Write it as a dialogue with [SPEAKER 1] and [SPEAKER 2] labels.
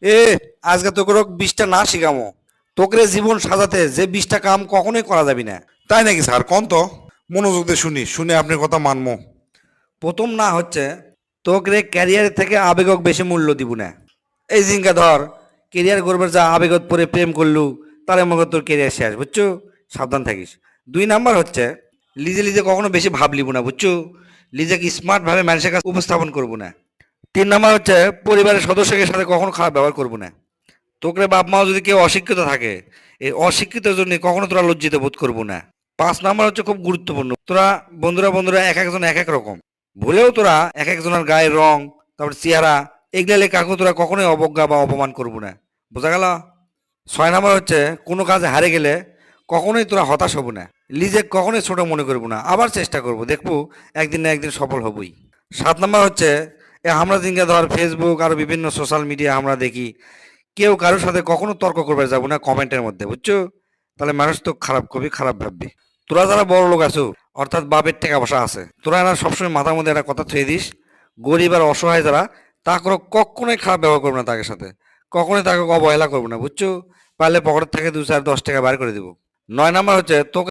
[SPEAKER 1] এ আজকে তোকে 20টা না শিখামো। তোকে জীবন সাজাতে যে 20টা কাম কখনোই করা যাবি না।
[SPEAKER 2] তাই নাকি স্যার? কোন তো, মনোযোগ দিয়ে শুনি, শুনে আপনার কথা মানবো।
[SPEAKER 1] প্রথম না হচ্ছে তোকে ক্যারিয়ার থেকে আবেগক বেশি মূল্য দিব না। এই জিঙ্কা ধর, কেরিয়ার করবার যা আবেগত পরে প্রেম করলু, তার মনে কর তোর কেরিয়ার শেষ, বুঝছো? সাবধান থাকিস। 2 নাম্বার হচ্ছে লিজে লিজে কখনো বেশি ভাবলিব না, বুঝছো? লিজেকে স্মার্ট ভাবে মানুষের কাছে উপস্থাপন করবো না। 3 নাম্বার হচ্ছে পরিবারের সদস্যদের সাথে কখনো খারাপ ব্যবহার করবো না। তোকে বাপ মাও যদি কেউ অশিক্ষিত থাকে, এই অশিক্ষিতের জন্য কখনো তোরা লজ্জিত বোধ করবো না। 5 নাম্বার হচ্ছে খুব গুরুত্বপূর্ণ, তোরা বন্ধুরা বন্ধুরা এক একজন এক এক রকম। ভুলেও তোরা এক একজনের গায়ের রং, তারপর চেহারা, এগুলা কাকু তোরা কখনোই অবজ্ঞা বা অপমান করবো না। বোঝা গেল? 6 নাম্বার হচ্ছে কোনো কাজে হারে গেলে কখনোই তোরা হতাশ হব না। লিজে কখনোই ছোট মনে করবো না, আবার চেষ্টা করবো, দেখবো একদিন না একদিন সফল হবই। 7 নাম্বার হচ্ছে আমরা দিনকে ধর ফেসবুক আর বিভিন্ন সোশ্যাল মিডিয়া আমরা দেখি, কেউ কারোর সাথে কখনো তর্ক করবে যাবো না কমেন্টের মধ্যে, বুঝছো? তাহলে মানুষ তো খারাপ, খুবই খারাপ ভাববি। তোরা যারা বড় লোক আছো, অর্থাৎ বাপের টাকা পয়সা আছে, তোরা না সবসময় মাথার মধ্যে একটা কথা থুয়ে দিস, গরিব আর অসহায় যারা, তা করে কখনোই খারাপ ব্যবহার করবো না তাদের সাথে, কখনোই তাকে অবহেলা করবো না, বুঝছো? পারলে পকেটের থেকে 2 4 10 টাকা বার করে দিব। 9 নাম্বার হচ্ছে তোকে